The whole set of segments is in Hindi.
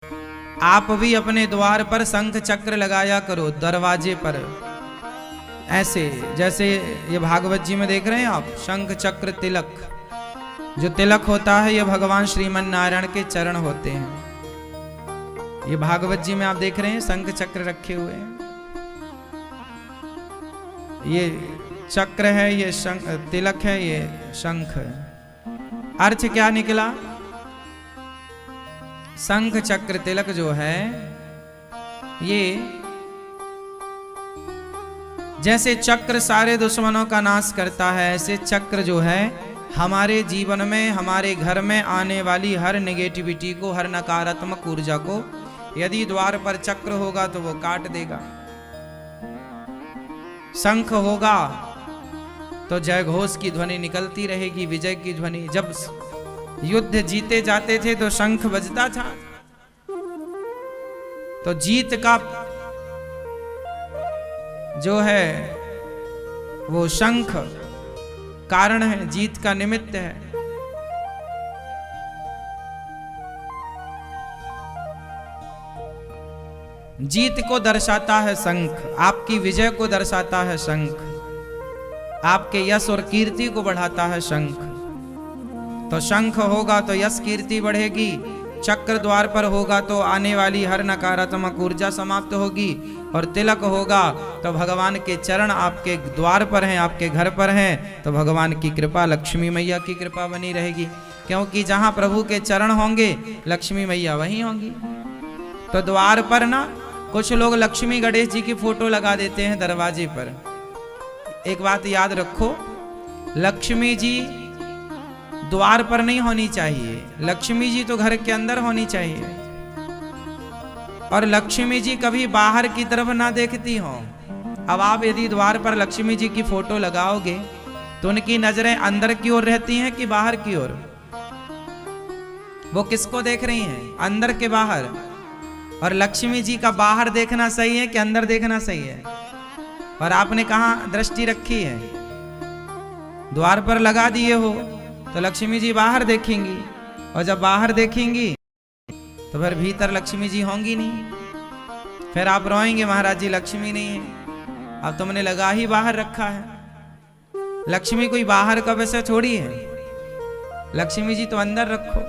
आप भी अपने द्वार पर शंख चक्र लगाया करो, दरवाजे पर ऐसे, जैसे ये भागवत जी में देख रहे हैं आप, शंख चक्र तिलक। जो तिलक होता है ये भगवान श्रीमन नारायण के चरण होते हैं। ये भागवत जी में आप देख रहे हैं शंख चक्र रखे हुए हैं। ये चक्र है, ये शंख तिलक है, ये शंख है। अर्थ क्या निकला? शंख चक्र तिलक जो है ये जैसे चक्र सारे दुश्मनों का नाश करता है, ऐसे चक्र जो है हमारे जीवन में, हमारे घर में आने वाली हर नेगेटिविटी को, हर नकारात्मक ऊर्जा को, यदि द्वार पर चक्र होगा तो वो काट देगा। शंख होगा तो जय घोष की ध्वनि निकलती रहेगी, विजय की ध्वनि। जब युद्ध जीते जाते थे तो शंख बजता था। तो जीत का जो है वो शंख कारण है, जीत का निमित्त है। जीत को दर्शाता है शंख, आपकी विजय को दर्शाता है शंख, आपके यश और कीर्ति को बढ़ाता है शंख। तो शंख होगा तो यश कीर्ति बढ़ेगी, चक्र द्वार पर होगा तो आने वाली हर नकारात्मक ऊर्जा समाप्त होगी, और तिलक होगा तो भगवान के चरण आपके द्वार पर हैं, आपके घर पर हैं, तो भगवान की कृपा, लक्ष्मी मैया की कृपा बनी रहेगी। क्योंकि जहां प्रभु के चरण होंगे लक्ष्मी मैया वहीं होंगी। तो द्वार पर ना कुछ लोग लक्ष्मी गणेश जी की फोटो लगा देते हैं दरवाजे पर। एक बात याद रखो, लक्ष्मी जी द्वार पर नहीं होनी चाहिए, लक्ष्मी जी तो घर के अंदर होनी चाहिए। और लक्ष्मी जी कभी बाहर की तरफ ना देखती हो। अब आप यदि द्वार पर लक्ष्मी जी की फोटो लगाओगे तो उनकी नजरें अंदर की ओर रहती हैं कि बाहर की ओर? वो किसको देख रही हैं? अंदर के बाहर। और लक्ष्मी जी का बाहर देखना सही है कि अंदर देखना सही है? और आपने कहाँ दृष्टि रखी है? द्वार पर लगा दिए हो तो लक्ष्मी जी बाहर देखेंगी, और जब बाहर देखेंगी तो फिर भीतर लक्ष्मी जी होंगी नहीं। फिर आप रोएंगे, महाराज जी लक्ष्मी नहीं है। अब तुमने लगा ही बाहर रखा है। लक्ष्मी कोई बाहर का विषय थोड़ी है, लक्ष्मी जी तो अंदर रखो।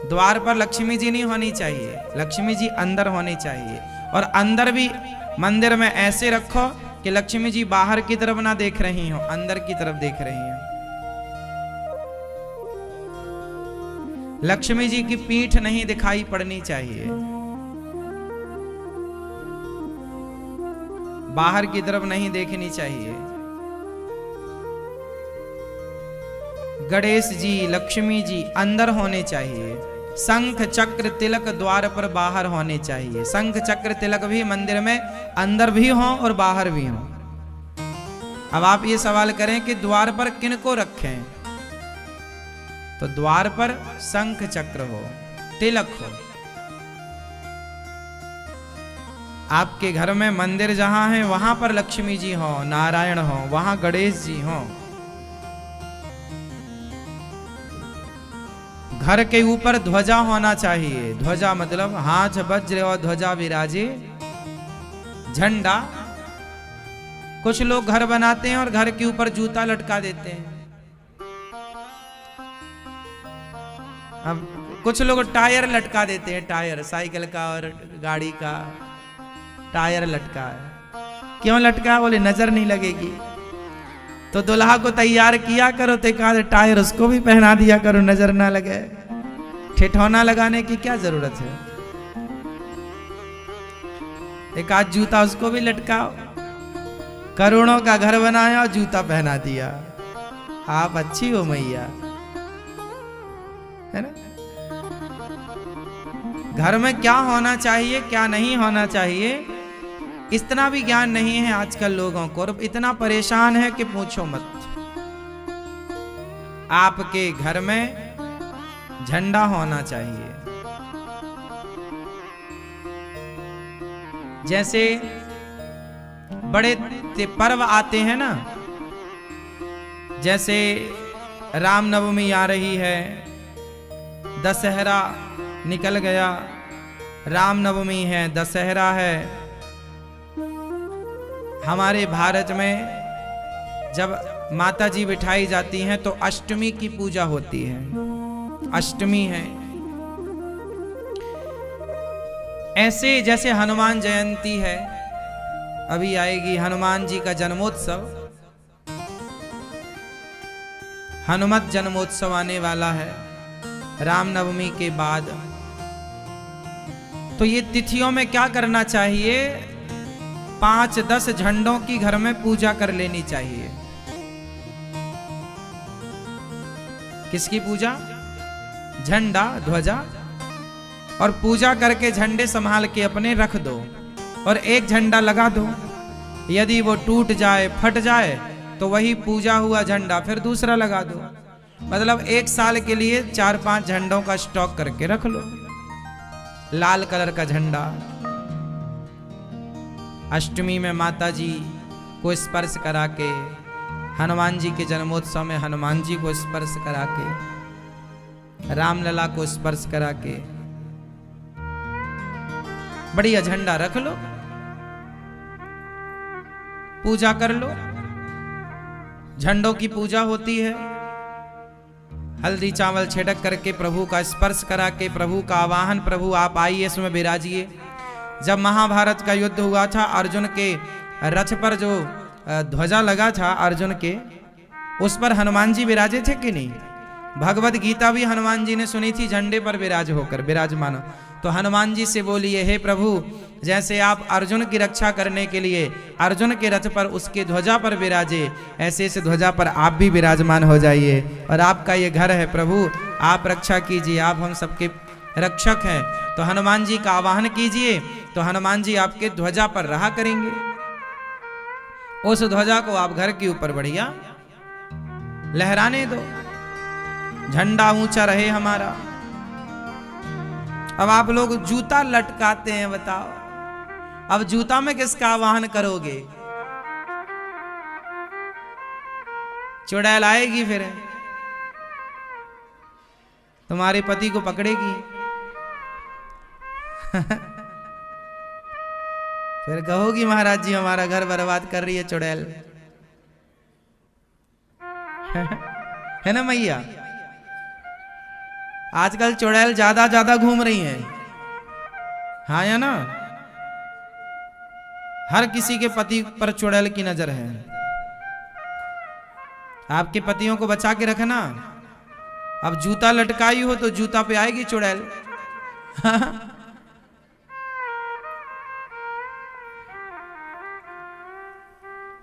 द्वार पर लक्ष्मी जी नहीं होनी चाहिए, लक्ष्मी जी अंदर होनी चाहिए। और अंदर भी मंदिर में ऐसे रखो कि लक्ष्मी जी बाहर की तरफ ना देख रही हो, अंदर की तरफ देख रही हो। लक्ष्मी जी की पीठ नहीं दिखाई पड़नी चाहिए, बाहर की तरफ नहीं देखनी चाहिए। गणेश जी, लक्ष्मी जी अंदर होने चाहिए। शंख चक्र तिलक द्वार पर बाहर होने चाहिए। शंख चक्र तिलक भी मंदिर में अंदर भी हो और बाहर भी हो। अब आप ये सवाल करें कि द्वार पर किनको रखें, तो द्वार पर शंख चक्र हो, तिलक हो। आपके घर में मंदिर जहां है वहां पर लक्ष्मी जी हो, नारायण हो, वहां गणेश जी हो। घर के ऊपर ध्वजा होना चाहिए। ध्वजा मतलब हाथ वज्र और ध्वजा विराजे, झंडा। कुछ लोग घर बनाते हैं और घर के ऊपर जूता लटका देते हैं। अब कुछ लोग टायर लटका देते हैं, टायर साइकिल का और गाड़ी का टायर लटका है। क्यों लटका? बोले नजर नहीं लगेगी। तो दुल्हा को तैयार किया करो तो कहा टायर उसको भी पहना दिया करो, नजर ना लगे। ठिठौना लगाने की क्या जरूरत है? एक आध जूता उसको भी लटकाओ। करोड़ों का घर बनाया और जूता पहना दिया। आप अच्छी हो मैया, है ना? घर में क्या होना चाहिए, क्या नहीं होना चाहिए, इतना भी ज्ञान नहीं है आजकल लोगों को, और इतना परेशान है कि पूछो मत। आपके घर में झंडा होना चाहिए। जैसे बड़े पर्व आते हैं ना, जैसे रामनवमी आ रही है, दशहरा निकल गया। रामनवमी है, दशहरा है। हमारे भारत में जब माता जी बिठाई जाती हैं तो अष्टमी की पूजा होती है। अष्टमी है। ऐसे जैसे हनुमान जयंती है, अभी आएगी हनुमान जी का जन्मोत्सव, हनुमत जन्मोत्सव आने वाला है रामनवमी के बाद। तो ये तिथियों में क्या करना चाहिए? 5-10 झंडों की घर में पूजा कर लेनी चाहिए। किसकी पूजा? झंडा, ध्वजा। और पूजा करके झंडे संभाल के अपने रख दो और एक झंडा लगा दो। यदि वो टूट जाए, फट जाए, तो वही पूजा हुआ झंडा फिर दूसरा लगा दो। मतलब 1 साल के लिए 4-5 झंडों का स्टॉक करके रख लो। लाल कलर का झंडा। अष्टमी में माता जी को स्पर्श करा के, हनुमान जी के जन्मोत्सव में हनुमान जी को स्पर्श करा के, रामलला को स्पर्श करा के बढ़िया झंडा रख लो, पूजा कर लो। झंडों की पूजा होती है। हल्दी चावल छिड़क करके प्रभु का स्पर्श करा के प्रभु का आवाहन, प्रभु आप आइए, इसमें विराजिए। जब महाभारत का युद्ध हुआ था, अर्जुन के रथ पर जो ध्वजा लगा था अर्जुन के, उस पर हनुमान जी विराजे थे कि नहीं? भगवत गीता भी हनुमान जी ने सुनी थी, झंडे पर विराज होकर विराजमान। तो हनुमान जी से बोलिए, हे प्रभु, जैसे आप अर्जुन की रक्षा करने के लिए अर्जुन के रथ पर उसके ध्वजा पर विराजे, ऐसे इस ध्वजा पर आप भी विराजमान हो जाइए। और आपका ये घर है प्रभु, आप रक्षा कीजिए, आप हम सबके रक्षक हैं। तो हनुमान जी का आवाहन कीजिए, तो हनुमान जी आपके ध्वजा पर रहा करेंगे। उस ध्वजा को आप घर के ऊपर बढ़िया लहराने दो, झंडा ऊंचा रहे हमारा। अब आप लोग जूता लटकाते हैं, बताओ अब जूता में किसका आवाहन करोगे? चुड़ैल आएगी, फिर तुम्हारे पति को पकड़ेगी। फिर कहोगी महाराज जी हमारा घर बर्बाद कर रही है चुड़ैल। है ना मैया? आजकल चुड़ैल ज्यादा घूम रही हैं, हाँ या ना? हर किसी के पति पर चुड़ैल की नजर है। आपके पतियों को बचा के रखना। अब जूता लटकाई हो तो जूता पे आएगी चुड़ैल।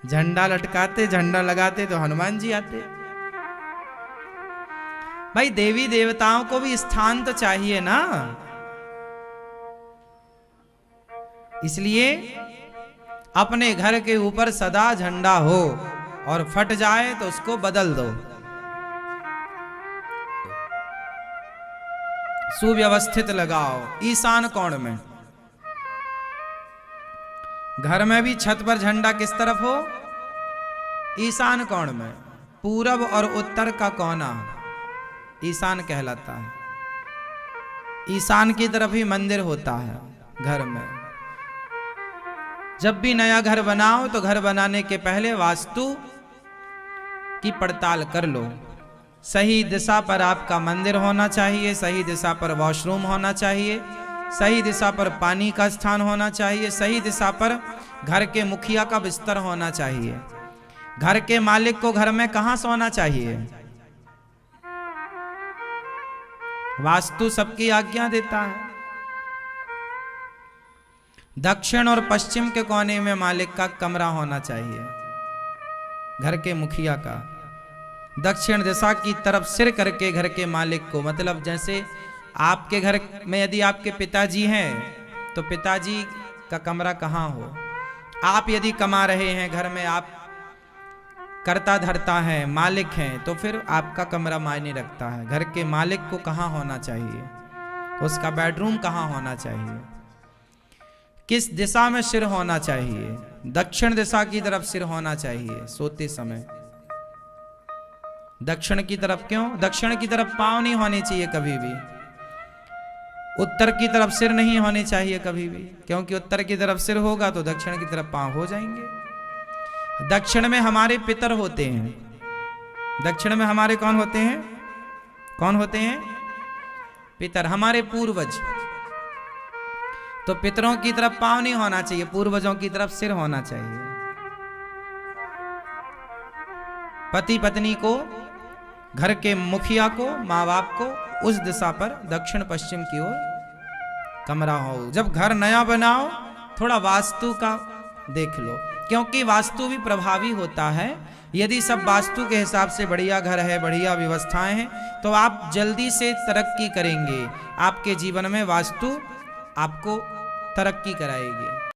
झंडा लटकाते, झंडा लगाते तो हनुमान जी आते। भाई देवी देवताओं को भी स्थान तो चाहिए ना, इसलिए अपने घर के ऊपर सदा झंडा हो और फट जाए तो उसको बदल दो। सुव्यवस्थित लगाओ ईशान कोण में। घर में भी छत पर झंडा किस तरफ हो? ईशान कोण में। पूरब और उत्तर का कोना ईशान कहलाता है। ईशान की तरफ ही मंदिर होता है घर में। जब भी नया घर बनाओ तो घर बनाने के पहले वास्तु की पड़ताल कर लो। सही दिशा पर आपका मंदिर होना चाहिए, सही दिशा पर वॉशरूम होना चाहिए, सही दिशा पर पानी का स्थान होना चाहिए, सही दिशा पर घर के मुखिया का बिस्तर होना चाहिए। घर के मालिक को घर में कहां सोना चाहिए? वास्तु सबकी आज्ञा देता है। दक्षिण और पश्चिम के कोने में मालिक का कमरा होना चाहिए, घर के मुखिया का। दक्षिण दिशा की तरफ सिर करके घर के मालिक को, मतलब जैसे आपके घर में यदि आपके पिताजी हैं तो पिताजी का कमरा कहाँ हो। आप यदि कमा रहे हैं घर में, आप करता धरता है, मालिक हैं, तो फिर आपका कमरा मायने रखता है। घर के मालिक को कहाँ होना चाहिए, उसका बेडरूम कहाँ होना चाहिए, किस दिशा में सिर होना चाहिए। दक्षिण दिशा की तरफ सिर होना चाहिए सोते समय। दक्षिण की तरफ क्यों? दक्षिण की तरफ पांव नहीं होने चाहिए कभी भी। उत्तर की तरफ सिर नहीं होने चाहिए कभी भी, क्योंकि उत्तर की तरफ सिर होगा तो दक्षिण की तरफ पांव हो जाएंगे। दक्षिण में हमारे पितर होते हैं। दक्षिण में हमारे कौन होते हैं? कौन होते हैं? पितर, हमारे पूर्वज। तो पितरों की तरफ पांव नहीं होना चाहिए, पूर्वजों की तरफ सिर होना चाहिए। पति पत्नी को, घर के मुखिया को, माँ बाप को उस दिशा पर दक्षिण पश्चिम की ओर कमरा हो। जब घर नया बनाओ थोड़ा वास्तु का देख लो, क्योंकि वास्तु भी प्रभावी होता है। यदि सब वास्तु के हिसाब से बढ़िया घर है, बढ़िया व्यवस्थाएं हैं, तो आप जल्दी से तरक्की करेंगे। आपके जीवन में वास्तु आपको तरक्की कराएगी।